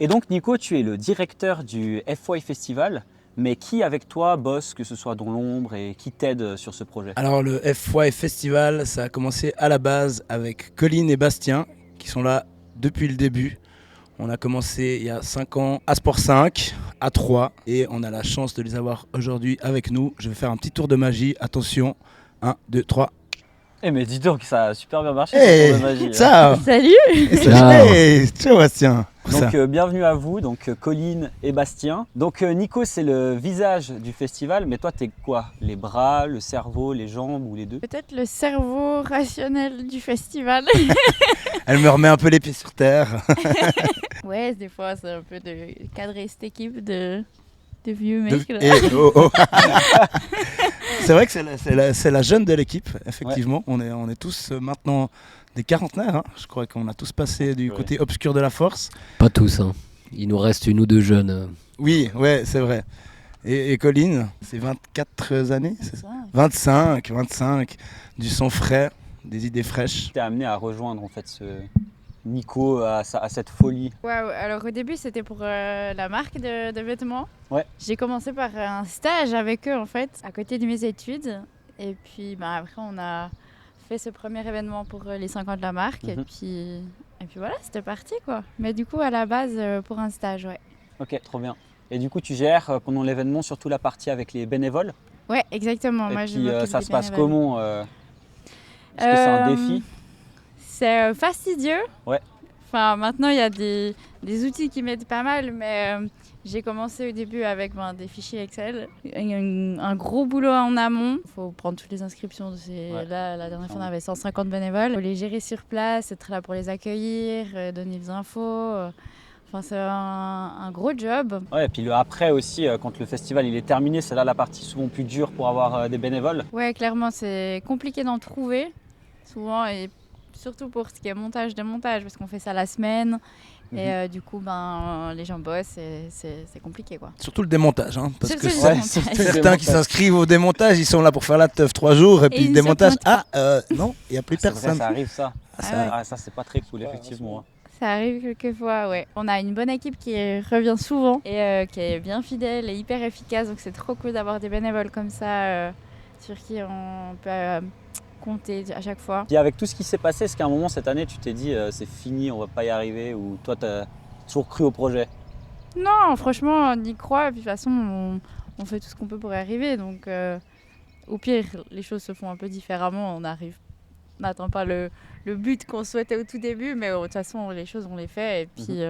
Et donc Nico, tu es le directeur du FY Festival, mais qui avec toi bosse, que ce soit dans l'ombre, et qui t'aide sur ce projet? Alors le FY Festival, ça a commencé à la base avec Colline et Bastien, qui sont là depuis le début. On a commencé il y a 5 ans à Sport 5, à 3, et on a la chance de les avoir aujourd'hui avec nous. Je vais faire un petit tour de magie, attention, 1, 2, 3. Eh mais dis donc, ça a super bien marché Hey, ton tour de magie. ciao. Salut. Hey, ciao Bastien. Donc bienvenue à vous, donc Colline et Bastien. Donc Nico, c'est le visage du festival, mais toi t'es quoi? Les bras, le cerveau, les jambes ou les deux? Peut-être le cerveau rationnel du festival. Elle me remet un peu les pieds sur terre. Ouais, des fois c'est un peu de cadrer cette équipe de vieux mecs. là. C'est vrai que c'est la jeune de l'équipe, effectivement. Ouais. On est tous maintenant des quarantenaires. Hein. Je crois qu'on a tous passé du côté obscur de la force. Pas tous, hein. Il nous reste une ou deux jeunes. Oui, ouais, c'est vrai. Et Colline, c'est 24 années, c'est ça ? 25, du sang frais, des idées fraîches. T'es amené à rejoindre en fait Nico à cette folie. Ouais, alors au début c'était pour la marque de vêtements. Ouais. J'ai commencé par un stage avec eux en fait, à côté de mes études. Et puis après on a fait ce premier événement pour les 5 ans de la marque. Et puis voilà, c'était parti quoi. Mais du coup à la base pour un stage, ouais. Ok, trop bien. Et du coup tu gères pendant l'événement surtout la partie avec les bénévoles? Ouais, exactement. Et Moi, puis je ça se passe comment Est-ce que c'est un défi? C'est fastidieux. Ouais. Enfin, maintenant, il y a des outils qui m'aident pas mal, mais j'ai commencé au début avec des fichiers Excel. Un gros boulot en amont. Il faut prendre toutes les inscriptions. Là, la dernière fois, on avait 150 bénévoles. Il faut les gérer sur place, être là pour les accueillir, donner des infos. Enfin, c'est un gros job. Ouais, et puis le après aussi, quand le festival il est terminé, c'est là la partie souvent plus dure pour avoir des bénévoles. Ouais, clairement, c'est compliqué d'en trouver, souvent, et surtout pour ce qui est montage-démontage, parce qu'on fait ça la semaine, et du coup, les gens bossent, et c'est compliqué, quoi. Surtout le démontage, hein, parce que certains démontage. qui s'inscrivent au démontage, ils sont là pour faire la teuf 3 jours, et puis le démontage, non, il n'y a plus personne. Vrai, ça arrive ça. Ah ça c'est pas très cool, effectivement. Ça arrive quelquefois, ouais. On a une bonne équipe qui revient souvent et qui est bien fidèle et hyper efficace. Donc c'est trop cool d'avoir des bénévoles comme ça sur qui on peut compter à chaque fois. Et avec tout ce qui s'est passé, est-ce qu'à un moment cette année tu t'es dit c'est fini, on va pas y arriver, ou toi t'as toujours cru au projet? Non, franchement on y croit et puis de toute façon on fait tout ce qu'on peut pour y arriver. Donc au pire les choses se font un peu différemment, on n'atteint pas le but qu'on souhaitait au tout début, mais de toute façon les choses on les fait et puis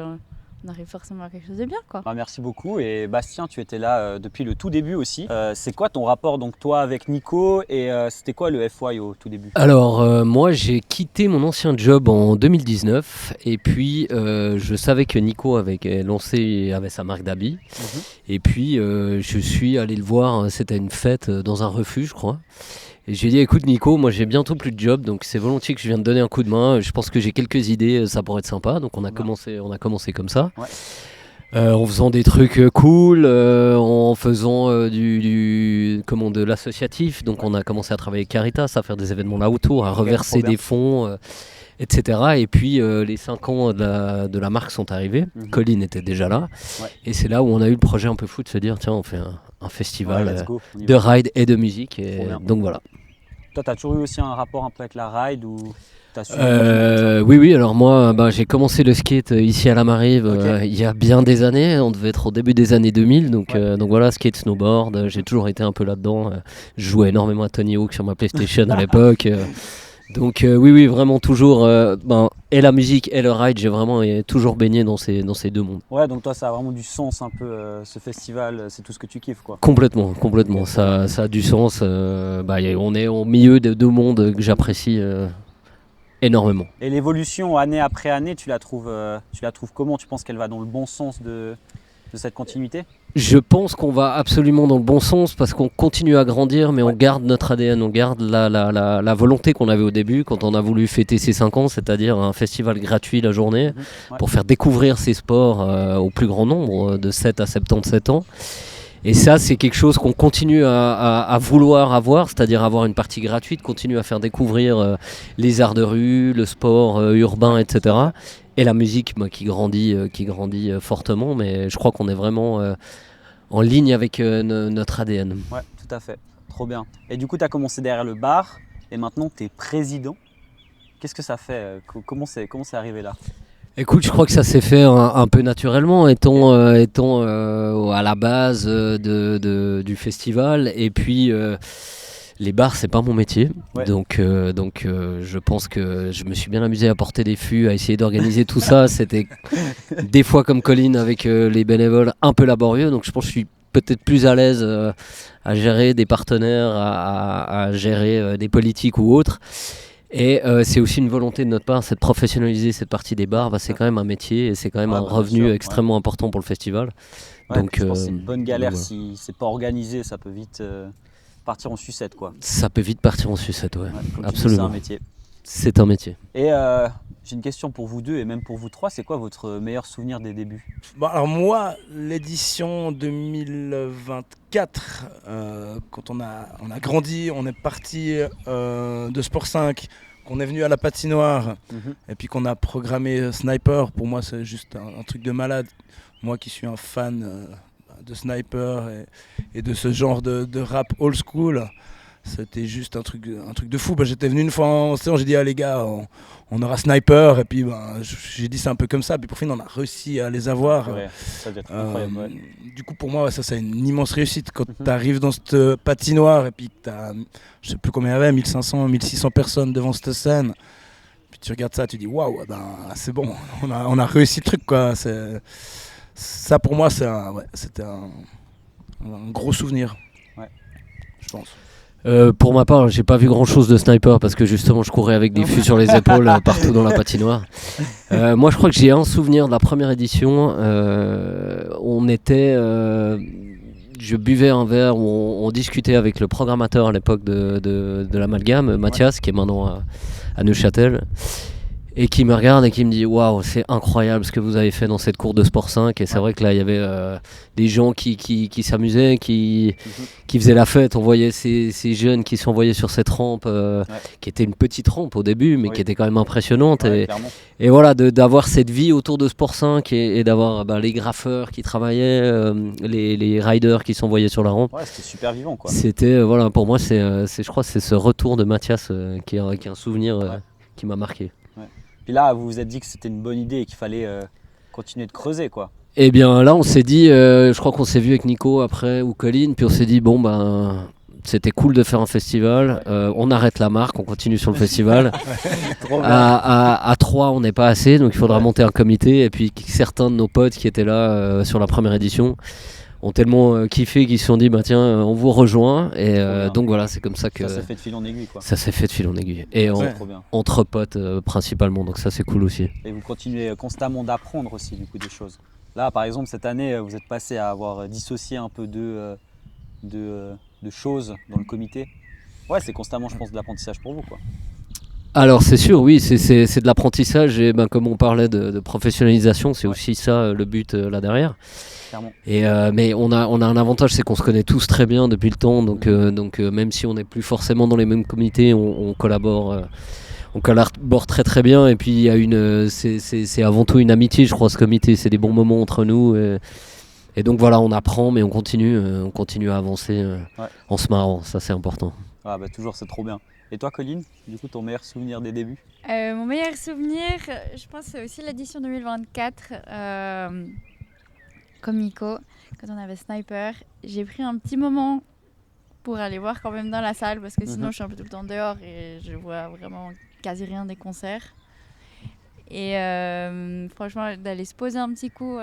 on arrive forcément à quelque chose de bien, quoi. Merci beaucoup. Et Bastien, tu étais là depuis le tout début aussi. C'est quoi ton rapport donc toi avec Nico, et c'était quoi le FY au tout début? Alors moi j'ai quitté mon ancien job en 2019 et puis je savais que Nico avait sa marque d'habits et puis je suis allé le voir, c'était une fête dans un refuge je crois. Et j'ai dit écoute Nico, moi j'ai bientôt plus de job donc c'est volontiers que je viens de donner un coup de main, je pense que j'ai quelques idées, ça pourrait être sympa, donc on a commencé comme ça. Ouais. En faisant des trucs cool, en faisant de l'associatif, donc on a commencé à travailler avec Caritas, à faire des événements là autour, à reverser des fonds, etc. Et puis les 5 ans de la marque sont arrivés, Colline était déjà là, et c'est là où on a eu le projet un peu fou de se dire tiens on fait un festival de ride et de musique, et donc voilà. Toi t'as toujours eu aussi un rapport un peu avec la ride ou t'as suivi Oui, alors moi j'ai commencé le skate ici à la Marive il y a bien des années, on devait être au début des années 2000, donc voilà, skate, snowboard, j'ai toujours été un peu là-dedans, je jouais énormément à Tony Hawk sur ma PlayStation à l'époque. Donc oui, vraiment toujours, et la musique et le ride, j'ai vraiment toujours baigné dans ces deux mondes. Ouais, donc toi ça a vraiment du sens un peu, ce festival, c'est tout ce que tu kiffes quoi. Complètement, ça a du sens, on est au milieu de deux mondes que j'apprécie énormément. Et l'évolution année après année, tu la trouves comment? Tu penses qu'elle va dans le bon sens de cette continuité? Je pense qu'on va absolument dans le bon sens parce qu'on continue à grandir, mais on garde notre ADN, on garde la volonté qu'on avait au début quand on a voulu fêter ses 5 ans, c'est-à-dire un festival gratuit la journée pour faire découvrir ces sports au plus grand nombre, de 7 à 77 ans. Et ça, c'est quelque chose qu'on continue à vouloir avoir, c'est-à-dire avoir une partie gratuite, continuer à faire découvrir les arts de rue, le sport urbain, etc. Et la musique qui grandit fortement, mais je crois qu'on est vraiment en ligne avec notre ADN. Ouais, tout à fait. Trop bien. Et du coup, tu as commencé derrière le bar et maintenant tu es président. Qu'est-ce que ça fait? Comment c'est arrivé là? Écoute, je crois que ça s'est fait un peu naturellement, étant à la base du festival. Et puis, les bars, c'est pas mon métier. Ouais. Donc, je pense que je me suis bien amusé à porter des fûts, à essayer d'organiser tout ça. C'était des fois, comme Colline, avec les bénévoles, un peu laborieux. Donc, je pense que je suis peut-être plus à l'aise à gérer des partenaires, à gérer des politiques ou autres. Et c'est aussi une volonté de notre part, c'est de professionnaliser cette partie des bars. C'est quand même un métier et c'est quand même un revenu extrêmement important pour le festival. Ouais, donc, je pense que c'est une bonne galère voilà. si c'est pas organisé, ça peut vite partir en sucette quoi. Ça peut vite partir en sucette, ouais. Comme Absolument. C'est un métier. C'est un métier. Et j'ai une question pour vous deux et même pour vous trois, c'est quoi votre meilleur souvenir des débuts? Bon, alors moi, l'édition 2024, quand on a grandi, on est parti de Sport 5, qu'on est venu à la patinoire et puis qu'on a programmé Sniper. Pour moi, c'est juste un truc de malade. Moi qui suis un fan de Sniper et de ce genre de rap old school, c'était juste un truc de fou. J'étais venu une fois en séance, j'ai dit les gars, on aura Sniper, et puis j'ai dit c'est un peu comme ça, puis pour finir on a réussi à les avoir. Ouais, ça doit être incroyable. Ouais. Du coup pour moi ça c'est une immense réussite quand tu arrives dans cette patinoire et puis que tu as, je sais plus combien il y avait, 1500, 1600 personnes devant cette scène, puis tu regardes ça, tu dis waouh, c'est bon, on a réussi le truc quoi. Ça pour moi c'était un gros souvenir, je pense. Pour ma part, j'ai pas vu grand chose de Sniper parce que justement je courais avec des fûts sur les épaules partout dans la patinoire. Moi je crois que j'ai un souvenir de la première édition. Je buvais un verre, on discutait avec le programmateur à l'époque de l'Amalgame, Mathias, qui est maintenant à Neuchâtel, et qui me regarde et qui me dit waouh, c'est incroyable ce que vous avez fait dans cette cour de Sport 5. Et c'est vrai que là il y avait des gens qui s'amusaient, qui faisaient la fête. On voyait ces jeunes qui s'envoyaient sur cette rampe qui était une petite rampe au début mais qui était quand même impressionnante. Et voilà, d'avoir cette vie autour de Sport 5 et d'avoir les graffeurs qui travaillaient, les riders qui s'envoyaient sur la rampe. Ouais, c'était super vivant quoi. C'était pour moi je crois que c'est ce retour de Mathias qui est un souvenir qui m'a marqué. Puis là, vous vous êtes dit que c'était une bonne idée et qu'il fallait continuer de creuser quoi. Et bien là, on s'est dit, je crois qu'on s'est vu avec Nico après ou Colline, puis on s'est dit c'était cool de faire un festival, on arrête la marque, on continue sur le festival. À 3, on n'est pas assez, donc il faudra monter un comité. Et puis certains de nos potes qui étaient là sur la première édition ont tellement kiffé qu'ils se sont dit tiens, on vous rejoint. Et donc voilà, c'est comme ça que ça s'est fait de fil en aiguille quoi. Ça s'est fait de fil en aiguille. Et entre potes principalement, donc ça c'est cool aussi. Et vous continuez constamment d'apprendre aussi du coup des choses. Là par exemple cette année vous êtes passé à avoir dissocié un peu de choses dans le comité. Ouais, c'est constamment je pense de l'apprentissage pour vous quoi. Alors c'est sûr, oui, c'est de l'apprentissage et comme on parlait de professionnalisation, c'est aussi ça le but là derrière. Clairement. Et mais on a un avantage, c'est qu'on se connaît tous très bien depuis le temps, donc même si on n'est plus forcément dans les mêmes comités, on collabore très très bien. Et puis il y a c'est avant tout une amitié, je crois, ce comité, c'est des bons moments entre nous. Et donc voilà, on apprend, mais on continue à avancer en se marrant, ça c'est important. Ah toujours, c'est trop bien. Et toi Colline, du coup ton meilleur souvenir des débuts? Mon meilleur souvenir, je pense c'est aussi l'édition 2024, comme Nico, quand on avait Sniper. J'ai pris un petit moment pour aller voir quand même dans la salle parce que sinon je suis un peu tout le temps dehors et je vois vraiment quasi rien des concerts. Et franchement d'aller se poser un petit coup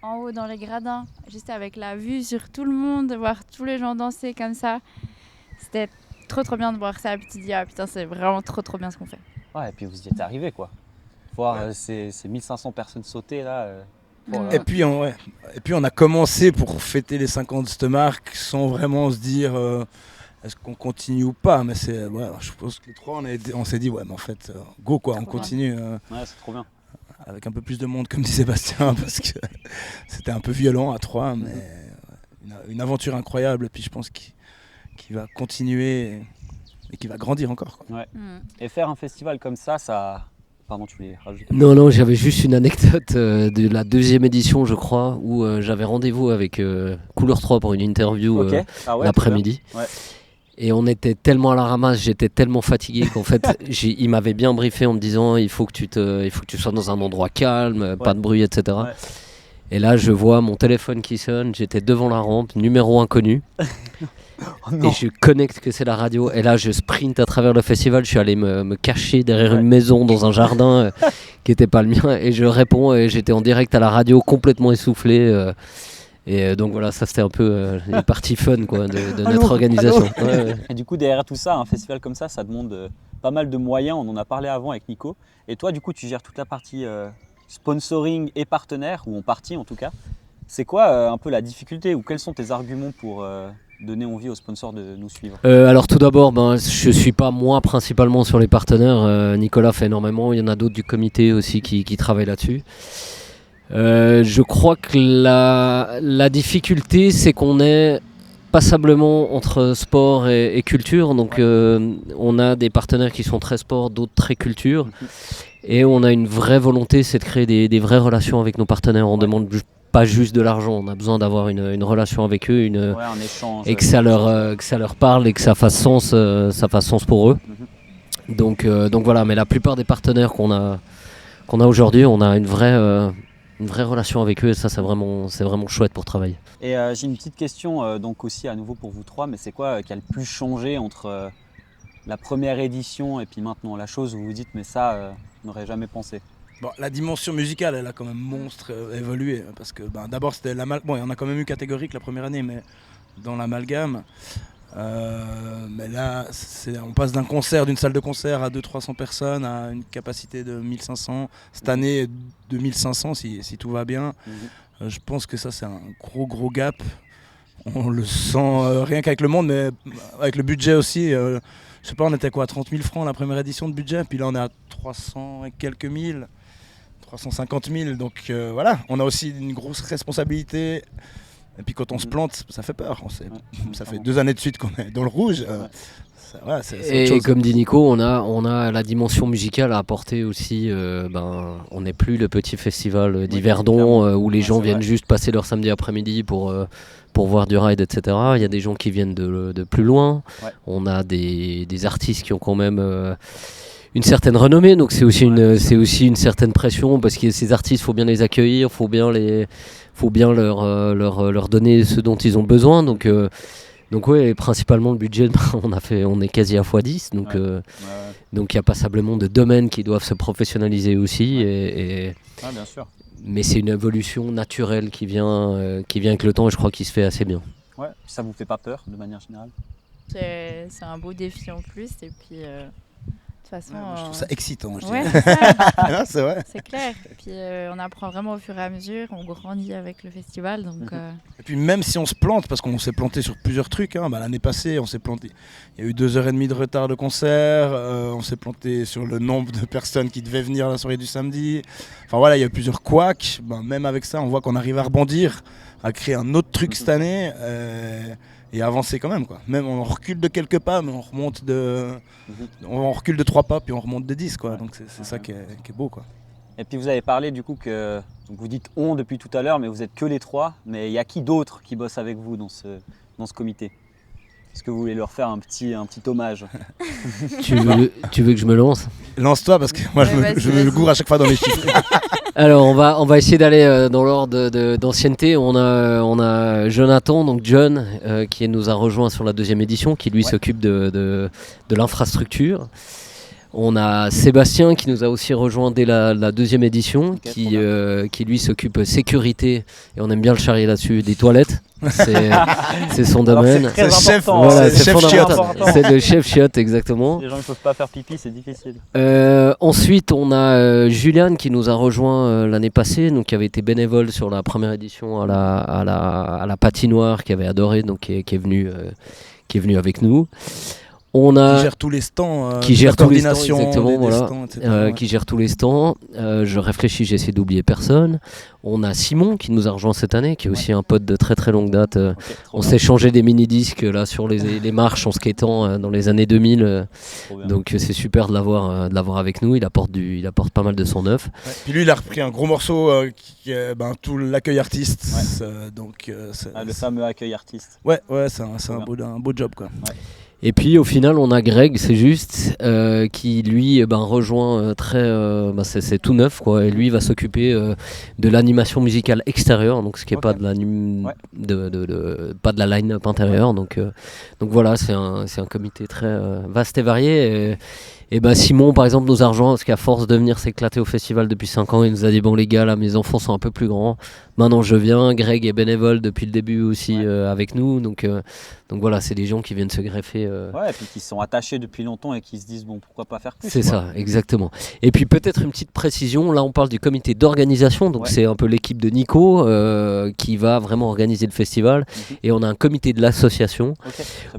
en haut dans les gradins, juste avec la vue sur tout le monde, de voir tous les gens danser comme ça, c'était trop bien de voir ça. Et puis tu te dis putain, c'est vraiment trop bien ce qu'on fait. Ouais, et puis vous y êtes arrivés quoi. Voir ces 1500 personnes sauter là. Et puis on a commencé pour fêter les 5 ans de cette marque sans vraiment se dire est-ce qu'on continue ou pas. Mais je pense que les trois on s'est dit mais en fait go quoi, on continue. Ouais, c'est trop bien. Avec un peu plus de monde comme dit Sébastien parce que c'était un peu violent à 3, mais une une aventure incroyable. Et puis je pense qu'il va continuer et qu'il va grandir encore, quoi. Ouais. Et faire un festival comme ça. Pardon, tu voulais rajouter? Non, j'avais juste une anecdote de la 2e édition, je crois, où j'avais rendez-vous avec Couleur 3 pour une interview l'après-midi. Ouais. Et on était tellement à la ramasse, j'étais tellement fatigué qu'en fait, il m'avait bien briefé en me disant il faut que tu sois dans un endroit calme, pas de bruit, etc. Ouais. Et là, je vois mon téléphone qui sonne, j'étais devant la rampe, numéro inconnu. Et je connecte que c'est la radio. Et là, je sprint à travers le festival. Je suis allé me cacher derrière une maison dans un jardin qui n'était pas le mien. Et je réponds et j'étais en direct à la radio, complètement essoufflé. Donc voilà, ça c'était un peu une partie fun quoi, de notre organisation. Ouais. Et du coup, derrière tout ça, un festival comme ça demande pas mal de moyens. On en a parlé avant avec Nico. Et toi, du coup, tu gères toute la partie sponsoring et partenaire, ou en partie en tout cas. C'est quoi un peu la difficulté ou quels sont tes arguments pour donner envie aux sponsors de nous suivre? Alors tout d'abord, je suis pas moi principalement sur les partenaires. Nicolas fait énormément. Il y en a d'autres du comité aussi qui travaillent là-dessus. Je crois que la difficulté, c'est qu'on est passablement entre sport et culture. Donc on a des partenaires qui sont très sport, d'autres très culture. Et on a une vraie volonté, c'est de créer des vraies relations avec nos partenaires. On demande pas juste de l'argent, on a besoin d'avoir une relation avec eux, un échange, et que ça leur parle et que ça fasse sens pour eux. Donc voilà, mais la plupart des partenaires qu'on a aujourd'hui, on a une vraie relation avec eux, et ça c'est vraiment chouette pour travailler. Et j'ai une petite question donc aussi à nouveau pour vous trois, mais c'est quoi qui a le plus changé entre la première édition et puis maintenant, la chose où vous vous dites mais ça, on n'aurait jamais pensé? Bon, la dimension musicale, elle a quand même évolué, parce que d'abord c'était bon, il y en a quand même eu catégorique la première année, mais dans l'amalgame. Mais là, on passe d'une salle de concert à 200-300 personnes à une capacité de 1500. Cette année, 2500 si tout va bien. Je pense que ça, c'est un gros gap. On le sent rien qu'avec le monde, mais avec le budget aussi. Je sais pas, on était quoi, 30 000 francs la première édition de budget, puis là on est à 300 et quelques mille, 350 000. Donc voilà, on a aussi une grosse responsabilité. Et puis quand on se plante, ça fait peur. Ça fait 2 années de suite qu'on est dans le rouge. Et comme dit Nico, on a la dimension musicale à apporter aussi. On n'est plus le petit festival d'Yverdon où les gens viennent juste passer leur samedi après-midi pour voir du ride, etc. Il y a des gens qui viennent de plus loin. Ouais. On a des artistes qui ont quand même une certaine renommée, donc c'est aussi une certaine pression, parce que ces artistes, il faut bien les accueillir, faut bien leur donner ce dont ils ont besoin. Donc ouais, principalement le budget, on est quasi à x10, donc il y a passablement de domaines qui doivent se professionnaliser aussi. Bien sûr. Mais c'est une évolution naturelle qui vient avec le temps, et je crois qu'il se fait assez bien. Ouais, ça vous fait pas peur de manière générale? C'est un beau défi en plus, et puis de toute façon, je trouve ça excitant. Ouais, c'est ça. Non, c'est vrai. C'est clair. Et puis on apprend vraiment au fur et à mesure, on grandit avec le festival. Donc, Et puis même si on se plante, parce qu'on s'est planté sur plusieurs trucs, l'année passée on s'est planté. Il y a eu 2h30 de retard de concert, on s'est planté sur le nombre de personnes qui devaient venir à la soirée du samedi. Enfin voilà, il y a eu plusieurs couacs. Même avec ça, on voit qu'on arrive à rebondir, à créer un autre truc cette année. Et avancer quand même, quoi. Même on recule de quelques pas, mais on recule de 3 pas, puis on remonte de 10, quoi. Donc c'est ça qui est beau, quoi. Et puis vous avez parlé du coup que, donc vous dites on depuis tout à l'heure, mais vous êtes que les 3. Mais il y a qui d'autre qui bosse avec vous dans ce comité? Est-ce que vous voulez leur faire un petit hommage? Tu veux que je me lance? Lance-toi, parce que moi je me gourre à chaque fois dans les chiffres. Alors on va essayer d'aller dans l'ordre d'ancienneté. On a Jonathan, donc John, qui nous a rejoint sur la 2e édition, qui lui s'occupe de l'infrastructure. On a Sébastien qui nous a aussi rejoint dès la 2e édition, qui lui s'occupe sécurité, et on aime bien le charrier là-dessus, des toilettes. C'est son domaine. C'est chef, voilà, c'est fondamental. C'est le chef chiotte, exactement. Les gens ne peuvent pas faire pipi, c'est difficile. Ensuite, on a Juliane qui nous a rejoint l'année passée, donc qui avait été bénévole sur la première édition à la patinoire, qui avait adoré, donc qui est venu avec nous. On a Qui gère tous les stands, qui gère la tous les stands, coordination exactement, des voilà. stands, etc. Qui gère tous les stands. Je réfléchis, j'essaie d'oublier personne. On a Simon qui nous a rejoint cette année, qui est aussi un pote de très très longue date. Ok, trop On bien, s'est changé des mini-disques là sur les marches en skatant dans les années 2000. trop bien. Donc c'est super de l'avoir avec nous. Il apporte pas mal de son œuf. Ouais. Puis lui, il a repris un gros morceau qui est tout l'accueil artiste. Ah, le fameux accueil artiste. Ouais, c'est Trop un beau job, quoi. Et puis au final, on a Greg, c'est juste, qui lui rejoint c'est tout neuf quoi. Et lui va s'occuper de l'animation musicale extérieure, donc ce qui est pas de pas de la line-up intérieure. Donc voilà, c'est un comité très vaste et varié. Et Simon par exemple nous a rejoint parce qu'à force de venir s'éclater au festival depuis 5 ans, il nous a dit bon les gars là mes enfants sont un peu plus grands, maintenant je viens. Greg est bénévole depuis le début aussi avec nous, donc voilà, c'est des gens qui viennent se greffer. Ouais, et puis qui sont attachés depuis longtemps et qui se disent bon pourquoi pas faire plus. C'est quoi. ça, exactement. Et puis peut-être une petite précision, là on parle du comité d'organisation, donc c'est un peu l'équipe de Nico qui va vraiment organiser le festival, et on a un comité de l'association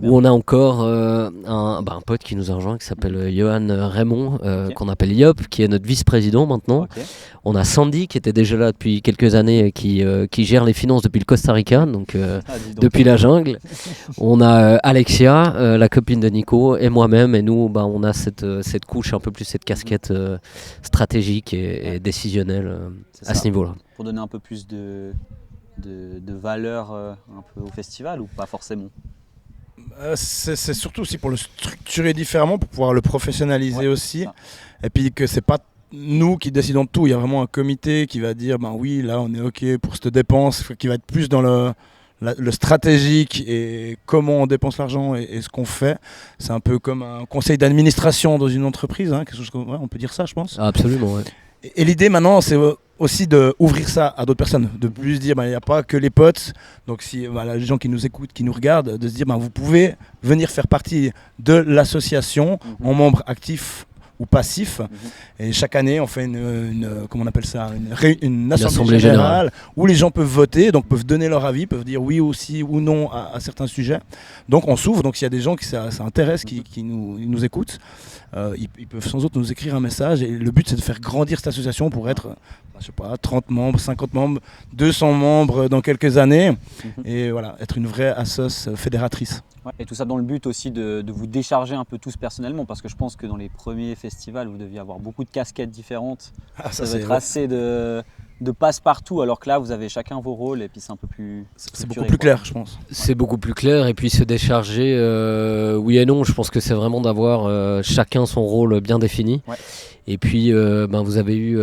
où on a encore un pote qui nous a rejoint qui s'appelle Johan Raymond, qu'on appelle Yop, qui est notre vice-président maintenant. On a Sandy qui était déjà là depuis quelques années, qui gère les finances depuis le Costa Rica, donc depuis la jungle. On a Alexia, la copine de Nico, et moi-même, et nous on a cette couche, un peu plus cette casquette stratégique et décisionnelle à ce niveau-là. Pour donner un peu plus de valeur un peu au festival ou pas forcément? C'est surtout aussi pour le structurer différemment, pour pouvoir le professionnaliser aussi. Et puis que c'est pas nous qui décidons de tout, il y a vraiment un comité qui va dire oui, là on est ok pour cette dépense, qui va être plus dans le stratégique et comment on dépense l'argent et ce qu'on fait. C'est un peu comme un conseil d'administration dans une entreprise, quelque chose on peut dire ça, je pense. Absolument, ouais. Et l'idée maintenant, c'est aussi d'ouvrir ça à d'autres personnes, de plus dire il n'y a pas que les potes, donc si les gens qui nous écoutent, qui nous regardent, de se dire vous pouvez venir faire partie de l'association en membre actif ou passif, et chaque année on fait comment on appelle ça, une assemblée générale où les gens peuvent voter, donc peuvent donner leur avis, peuvent dire oui aussi ou non à certains sujets. Donc on s'ouvre, donc s'il y a des gens qui ça intéresse, qui nous écoutent, ils peuvent sans doute nous écrire un message, et le but c'est de faire grandir cette association pour être 30 membres, 50 membres, 200 membres dans quelques années, et voilà, être une vraie assoce fédératrice. Ouais, et tout ça dans le but aussi de vous décharger un peu tous personnellement, parce que je pense que dans les premiers festivals vous deviez avoir beaucoup de casquettes différentes, ça va être assez de passe-partout, alors que là vous avez chacun vos rôles et puis c'est un peu plus c'est beaucoup plus clair, je pense. C'est beaucoup plus clair, et puis se décharger, oui et non, je pense que c'est vraiment d'avoir chacun son rôle bien défini. Et puis vous avez eu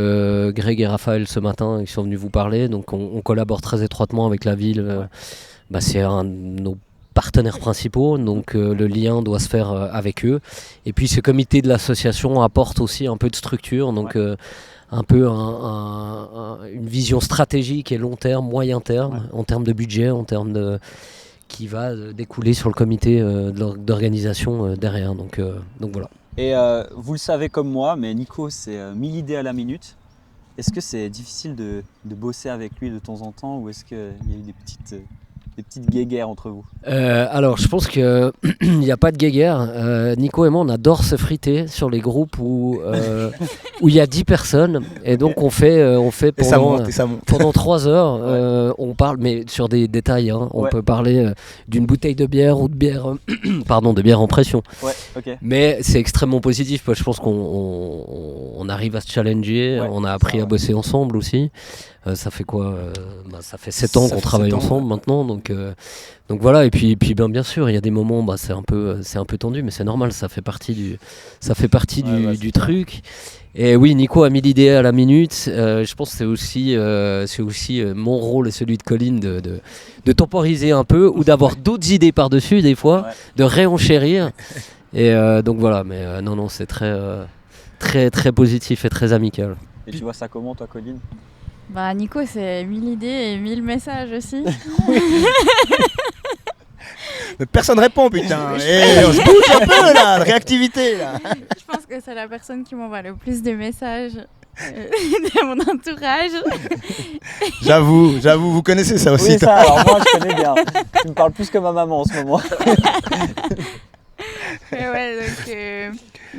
Greg et Raphaël ce matin qui sont venus vous parler, donc on collabore très étroitement avec la ville. C'est un de nos partenaires principaux, donc le lien doit se faire avec eux. Et puis ce comité de l'association apporte aussi un peu de structure, donc un peu une vision stratégique et long terme, moyen terme, en termes de budget, en termes qui va découler sur le comité d'organisation derrière. Donc voilà. Et vous le savez comme moi, mais Nico c'est 1000 idées à la minute. Est-ce que c'est difficile de bosser avec lui de temps en temps, ou est-ce qu'il y a eu des petites guéguerres entre vous? Alors je pense qu'il n'y a pas de guéguerre. Nico et moi on adore se friter sur les groupes où il y a 10 personnes, et donc on fait pendant 3 heures, on parle, mais sur des détails, on peut parler d'une bouteille de bière ou de bière de bière en pression. Mais c'est extrêmement positif, parce que je pense qu'on arrive à se challenger, on a appris à bosser ensemble aussi. Ça fait quoi ça fait 7 ans qu'on travaille ensemble maintenant, donc voilà. Et puis bien sûr il y a des moments c'est un peu tendu, mais c'est normal, ça fait partie du truc. Et oui, Nico a 1000 idées à la minute. Je pense que c'est aussi mon rôle et celui de Colline de temporiser un peu, ou d'avoir d'autres idées par-dessus des fois, de réenchérir. Et donc voilà, mais non, c'est très, très, très positif et très amical. Et tu vois ça comment toi, Colline? Nico, c'est 1000 idées et 1000 messages aussi. Mais personne répond, putain. On se bouge un peu là, de réactivité là. Je pense que c'est la personne qui m'envoie le plus de messages de mon entourage. J'avoue, vous connaissez ça aussi. Oui, ça, alors moi je connais bien. Tu me parles plus que ma maman en ce moment. Ouais, donc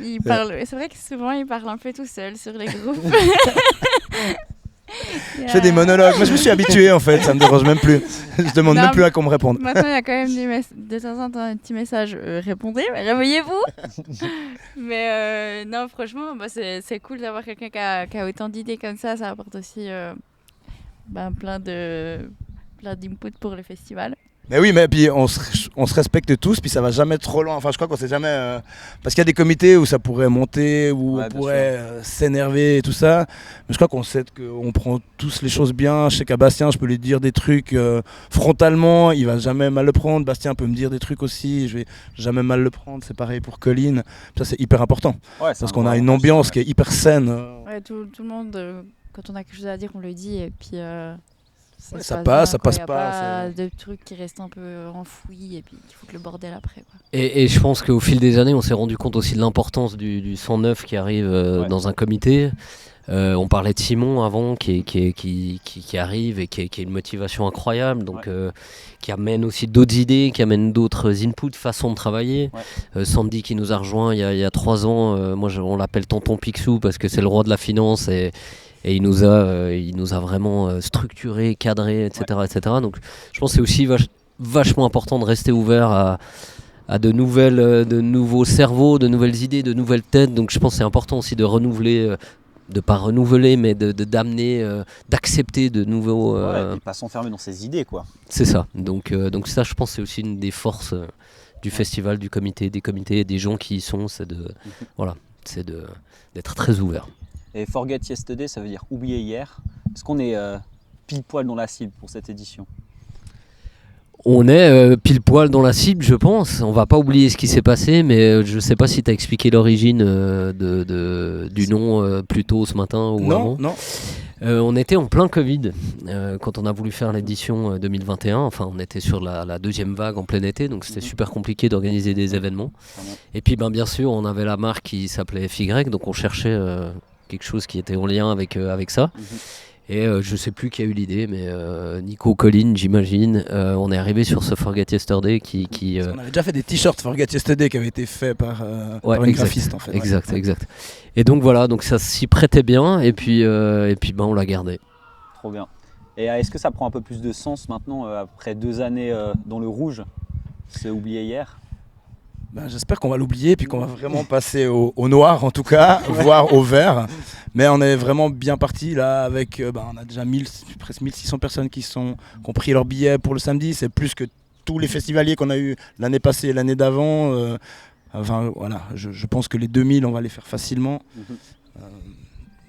il parle. C'est vrai que souvent il parle un peu tout seul sur les groupes. Je fais des monologues. Moi, je me suis habitué en fait. Ça me dérange même plus. Je demande même plus à qu'on me réponde. Maintenant, il y a quand même de temps en temps un petit message. Répondez, réveillez-vous. Mais non, franchement, c'est cool d'avoir quelqu'un qui a autant d'idées comme ça. Ça apporte aussi plein d'input pour le festival. Mais oui, mais puis on se respecte tous, puis ça va jamais trop loin. Enfin, je crois qu'on sait jamais. Parce qu'il y a des comités où ça pourrait monter, où on pourrait s'énerver et tout ça. Mais je crois qu'on sait qu'on prend tous les choses bien. Je sais qu'à Bastien, je peux lui dire des trucs frontalement, il va jamais mal le prendre. Bastien peut me dire des trucs aussi, je vais jamais mal le prendre. C'est pareil pour Colline. Ça, c'est hyper important. Ouais, parce qu'on a une ambiance qui est hyper saine. Ouais, tout le monde, quand on a quelque chose à dire, on le dit. Et puis. Ça passe, ça passe pas. Il n'y a pas de trucs qui restent un peu enfouis et puis il faut que le bordel après. Quoi. Et je pense qu'au fil des années, on s'est rendu compte aussi de l'importance du 109 qui arrive dans un comité. On parlait de Simon avant, qui arrive et qui a une motivation incroyable, donc qui amène aussi d'autres idées, qui amène d'autres inputs, façons de travailler. Sandy qui nous a rejoint il y a 3 ans, on l'appelle Tonton Picsou parce que c'est le roi de la finance et il nous a vraiment structuré, cadré, etc., etc. Donc je pense que c'est aussi vachement important de rester ouvert à de nouveaux cerveaux, de nouvelles idées, de nouvelles têtes. Donc je pense que c'est important aussi de renouveler, de pas renouveler, mais d'amener, d'accepter de nouveaux... et pas s'enfermer dans ses idées, quoi. C'est ça. Donc ça, je pense que c'est aussi une des forces du festival, du comité, des comités, des gens qui y sont, c'est d'être très ouvert. Et Forget Yesterday, ça veut dire oublier hier. Est-ce qu'on est pile poil dans la cible pour cette édition ? On est pile poil dans la cible, je pense. On va pas oublier ce qui s'est passé, mais je sais pas si tu as expliqué l'origine du nom plus tôt ce matin ou avant. Non. On était en plein Covid quand on a voulu faire l'édition 2021. Enfin, on était sur la deuxième vague en plein été, donc c'était super compliqué d'organiser des événements. Et puis, bien sûr, on avait la marque qui s'appelait FY, donc on cherchait quelque chose qui était en lien avec ça. Et je sais plus qui a eu l'idée, mais Nico, Colline, j'imagine. On est arrivé sur ce Forget Yesterday qui On avait déjà fait des t-shirts Forget Yesterday qui avaient été faits par une graphiste en fait. Exact. Et donc voilà, donc ça s'y prêtait bien et puis on l'a gardé. Trop bien. Et est-ce que ça prend un peu plus de sens maintenant après 2 années dans le rouge, c'est oublié hier? J'espère qu'on va l'oublier puis qu'on va vraiment passer au noir en tout cas, voire au vert. Mais on est vraiment bien parti là avec, on a déjà presque 1600 personnes qui ont pris leur billet pour le samedi. C'est plus que tous les festivaliers qu'on a eu l'année passée et l'année d'avant. Je pense que les 2000 on va les faire facilement.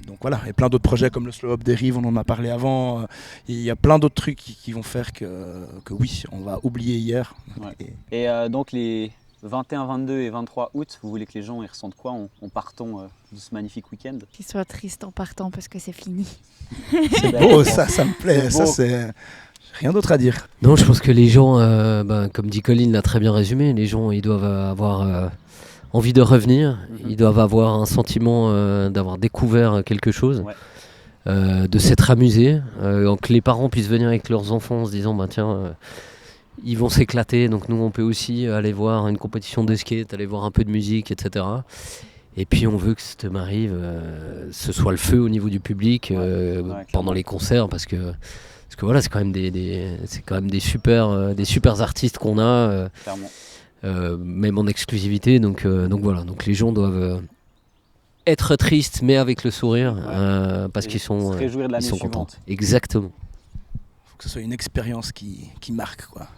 Donc voilà, et plein d'autres projets comme le Slow Up Dérive, on en a parlé avant. Il y a plein d'autres trucs qui vont faire que oui, on va oublier hier. Et donc les 21, 22 et 23 août, vous voulez que les gens ils ressentent quoi en partant de ce magnifique week-end? Qu'ils soient tristes en partant parce que c'est fini. C'est beau, ça me plaît. Ça, c'est rien d'autre à dire. Non, je pense que les gens, comme dit Colline l'a très bien résumé, les gens ils doivent avoir envie de revenir, ils doivent avoir un sentiment d'avoir découvert quelque chose, de s'être amusé, que les parents puissent venir avec leurs enfants en se disant ils vont s'éclater, donc nous on peut aussi aller voir une compétition de skate, aller voir un peu de musique, etc. Et puis on veut que ce m'arrive, ce soit le feu au niveau du public pendant les concerts, parce que voilà, c'est quand même des super artistes qu'on a, même en exclusivité, donc voilà, donc les gens doivent être tristes mais avec le sourire, parce qu'ils sont, se réjouir de l'année ils sont contents. suivante. Exactement. Faut que ce soit une expérience qui marque, quoi.